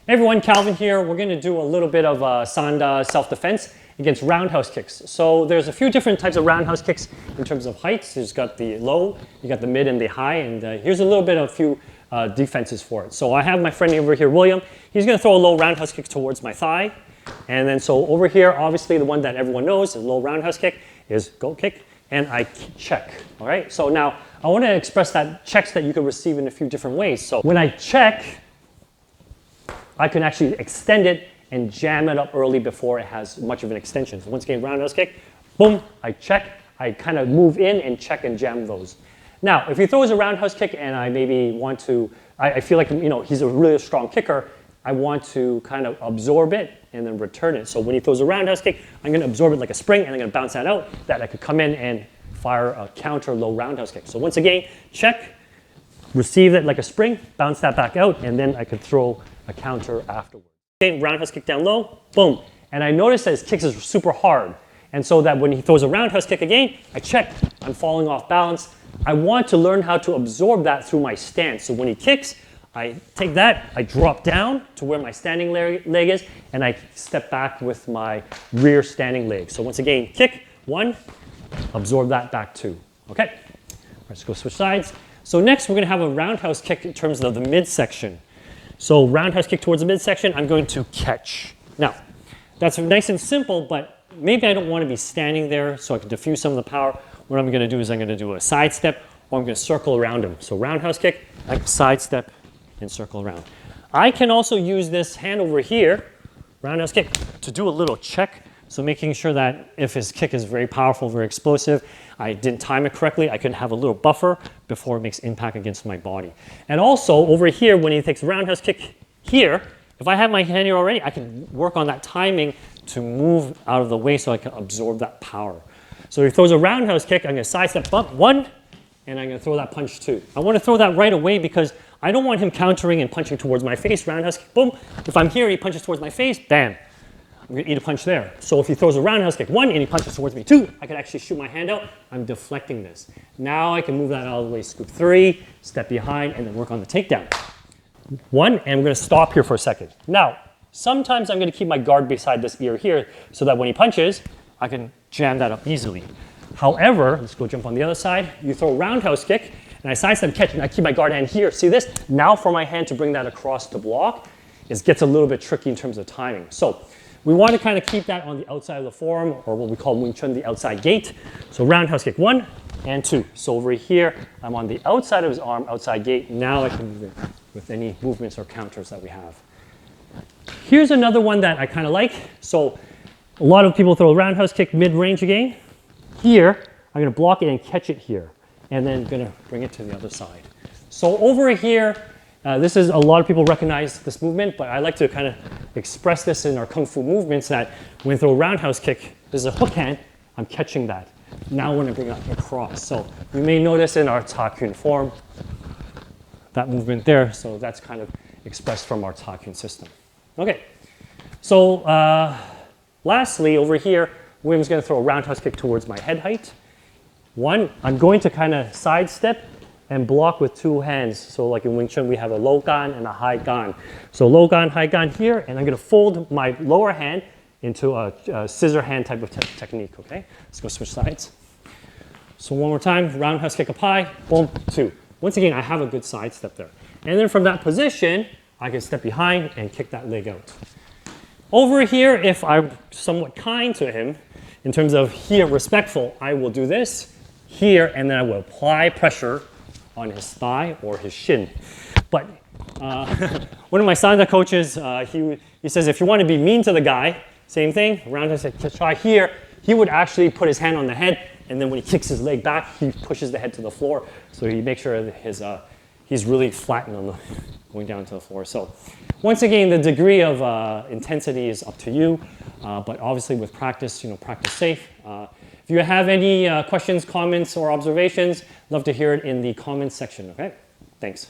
Hey everyone, Calvin here. We're going to do a little bit of Sanda self-defense against roundhouse kicks. So there's a few different types of roundhouse kicks in terms of heights. There's got the low, you got the mid and the high, and here's a little bit of a few defenses for it. So I have my friend over here, William. He's going to throw a low roundhouse kick towards my thigh. And then so over here, obviously the one that everyone knows, the low roundhouse kick, is go kick, and I check. All right, so now I want to express that checks that you can receive in a few different ways. So when I check, I can actually extend it and jam it up early before it has much of an extension. So once again, roundhouse kick, boom, I check, I kind of move in and check and jam those. Now, if he throws a roundhouse kick and I maybe want to, I feel like, he's a really strong kicker, I want to kind of absorb it and then return it. So when he throws a roundhouse kick, I'm going to absorb it like a spring and I'm going to bounce that out, that I could come in and fire a counter low roundhouse kick. So once again, check, receive it like a spring, bounce that back out, and then I could throw a counter afterwards. Okay, roundhouse kick down low, boom. And I notice that his kicks is super hard. And so that when he throws a roundhouse kick again, I check, I'm falling off balance. I want to learn how to absorb that through my stance. So when he kicks, I take that, I drop down to where my standing leg is, and I step back with my rear standing leg. So once again, kick, one, absorb that back two. Okay, let's go switch sides. So next we're gonna have a roundhouse kick in terms of the midsection. So roundhouse kick towards the midsection, I'm going to catch. Now, that's nice and simple, but maybe I don't want to be standing there so I can diffuse some of the power. What I'm going to do is I'm going to do a side step, or I'm going to circle around him. So roundhouse kick, I side step and circle around. I can also use this hand over here, roundhouse kick, to do a little check. So making sure that if his kick is very powerful, very explosive, I didn't time it correctly, I can have a little buffer before it makes impact against my body. And also over here, when he takes a roundhouse kick here, if I have my hand here already, I can work on that timing to move out of the way so I can absorb that power. So if he throws a roundhouse kick, I'm going to sidestep bump one, and I'm going to throw that punch two. I want to throw that right away because I don't want him countering and punching towards my face. Roundhouse kick, boom. If I'm here and he punches towards my face, bam. I'm going to eat a punch there. So if he throws a roundhouse kick one and he punches towards me two, I can actually shoot my hand out. I'm deflecting this. Now I can move that out of the way, scoop three, step behind, and then work on the takedown. One, and I'm going to stop here for a second. Now, sometimes I'm going to keep my guard beside this ear here so that when he punches, I can jam that up easily. However, let's go jump on the other side. You throw a roundhouse kick, and I sidestep catch, and I keep my guard hand here. See this? Now for my hand to bring that across to block, it gets a little bit tricky in terms of timing. So we want to kind of keep that on the outside of the forearm, or what we call Wing Chun, the outside gate. So roundhouse kick one and two. So over here, I'm on the outside of his arm, outside gate. Now I can move it with any movements or counters that we have. Here's another one that I kind of like. So a lot of people throw a roundhouse kick mid-range again. Here, I'm going to block it and catch it here, and then going to bring it to the other side. So over here, this is a lot of people recognize this movement, but I like to kind of express this in our Kung Fu movements that when I throw a roundhouse kick, there's a hook hand, I'm catching that. Now when I bring it across. So you may notice in our Ta Kuen form, that movement there, so that's kind of expressed from our Ta Kuen system. Okay, so lastly over here, William's going to throw a roundhouse kick towards my head height. One, I'm going to kind of sidestep and block with two hands. So like in Wing Chun, we have a low gan and a high gan. So low gan, high gan here, and I'm going to fold my lower hand into a scissor hand type of technique, okay? Let's go switch sides. So one more time, roundhouse kick up high, boom, two. Once again, I have a good sidestep there. And then from that position, I can step behind and kick that leg out. Over here, if I'm somewhat kind to him, in terms of here, respectful, I will do this here, and then I will apply pressure on his thigh or his shin. But one of my Sanda coaches, he says if you want to be mean to the guy, same thing, roundhouse kick try here, he would actually put his hand on the head, and then when he kicks his leg back, he pushes the head to the floor, so he makes sure that he's really flattened on the going down to the floor. So once again, the degree of intensity is up to you, but obviously with practice, practice safe. If you have any questions, comments, or observations, love to hear it in the comments section, okay? Thanks.